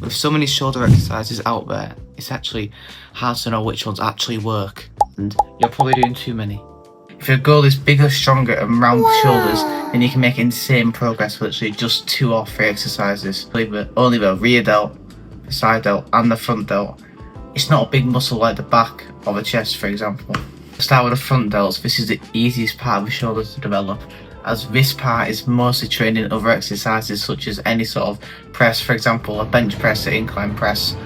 With so many shoulder exercises out there, it's actually hard to know which ones actually work, and you're probably doing too many. If your goal is bigger, stronger and round shoulders, then you can make insane progress with literally just 2 or 3 exercises. Only the rear delt, the side delt and the front delt. It's not a big muscle like the back or the chest, for example. To start with the front delts, this is the easiest part of the shoulder to develop, as this part is mostly trained in other exercises such as any sort of press, for example a bench press, an incline press.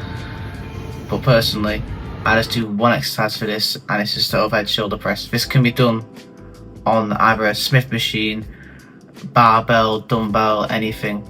But personally, I just do one exercise for this, and it's just the overhead shoulder press. This can be done on either a Smith machine, barbell, dumbbell, anything,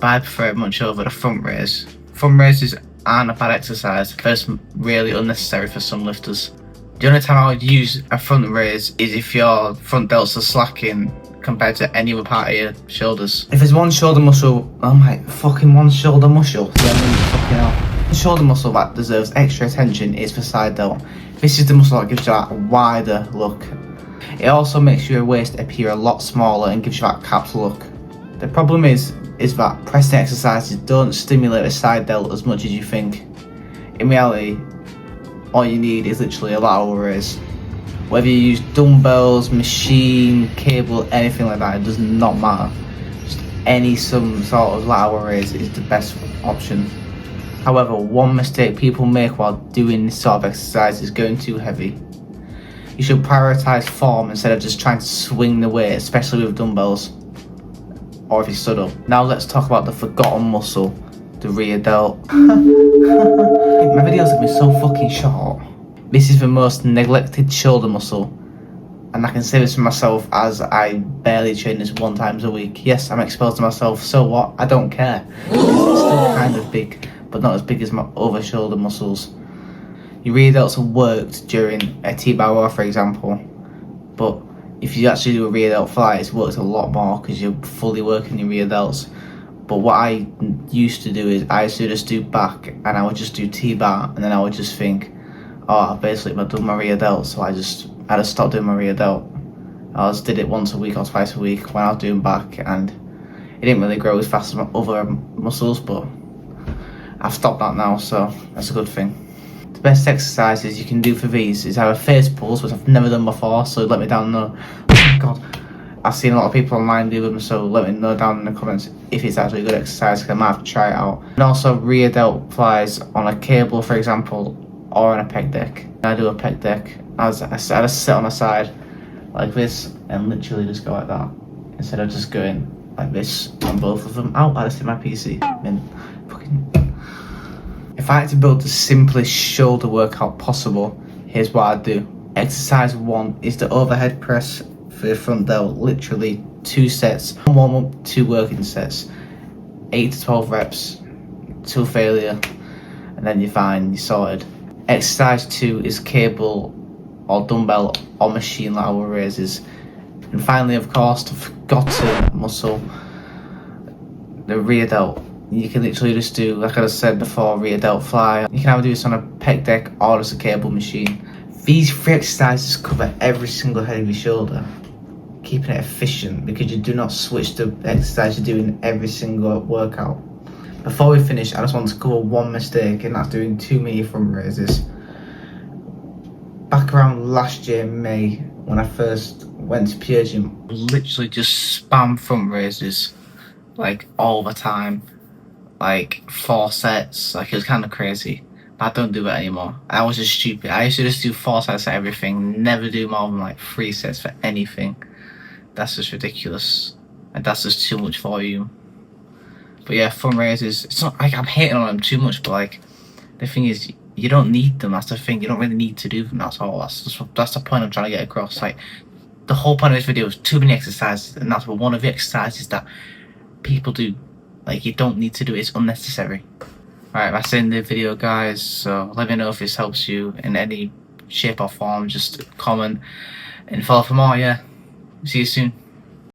but I prefer it much over the front raise. Front raises aren't a bad exercise, but it's really unnecessary for some lifters. The only time I would use a front raise is if your front delts are slacking compared to any other part of your shoulders. If there's one shoulder muscle, oh my fucking one shoulder muscle, fucking hell. The shoulder muscle that deserves extra attention is the side delt. This is the muscle that gives you that wider look. It also makes your waist appear a lot smaller and gives you that capped look. The problem is that pressing exercises don't stimulate the side delt as much as you think. In reality, all you need is literally a lateral raise. Whether you use dumbbells, machine, cable, anything like that, it does not matter. Just some sort of lateral raise is the best option. However, one mistake people make while doing this sort of exercise is going too heavy. You should prioritise form instead of just trying to swing the weight, especially with dumbbells, or if you stood up. Now let's talk about the forgotten muscle, the rear delt. My videos have been so fucking short. This is the most neglected shoulder muscle, and I can say this for myself as I barely train this 1 time a week. Yes, I'm exposed to myself, so what? I don't care. It's still kind of big, but not as big as my other shoulder muscles. Your rear delts are worked during a T-bar row, for example, but if you actually do a rear delt fly, it's worked a lot more because you're fully working your rear delts. But what I used to do is I used to just do back, and I would just do T-bar, and then I would just think, oh, basically I've done my rear delt, so I just stopped doing my rear delt. I just did it once a week or twice a week when I was doing back, and it didn't really grow as fast as my other muscles, but I've stopped that now, so that's a good thing. The best exercises you can do for these is either face pulls, which I've never done before, so let me know. Oh my god, I've seen a lot of people online do them, so let me know down in the comments if it's actually a good exercise, because I might have to try it out. And also rear delt flies on a cable, for example, or on a pec deck. I do a pec deck as I just sit on the side like this and literally just go like that, instead of just going like this on both of them. Ow, I just hit my PC. If I had to build the simplest shoulder workout possible, here's what I'd do. Exercise 1 is the overhead press for the front delt, literally 2 sets, 1 warm-up, 2 working sets, 8 to 12 reps till failure, and then you're fine, you're sorted. Exercise 2 is cable or dumbbell or machine lateral raises. And finally, of course, the forgotten muscle, the rear delt. You can literally just do, like I just said before, rear delt fly. You can either do this on a pec deck or just a cable machine. These 3 exercises cover every single head of your shoulder, keeping it efficient because you do not switch the exercise you're doing every single workout. Before we finish, I just want to cover one mistake, and that's doing too many front raises. Back around last year, May, when I first went to Pure Gym, I literally just spam front raises, like all the time, like 4 sets, like it was kind of crazy. But I don't do it anymore. I was just stupid. I used to just do 4 sets for everything, never do more than like 3 sets for anything. That's just ridiculous, and that's just too much volume. But yeah, front raises, it's not like I'm hating on them too much, but like the thing is, you don't need them. That's the thing. You don't really need to do them. That's all. That's the point I'm trying to get across. Like the whole point of this video is too many exercises, and that's one of the exercises that people do. Like you don't need to do it. It's unnecessary. Alright, that's the end of the video, guys. So let me know if this helps you in any shape or form. Just comment and follow for more. Yeah. See you soon.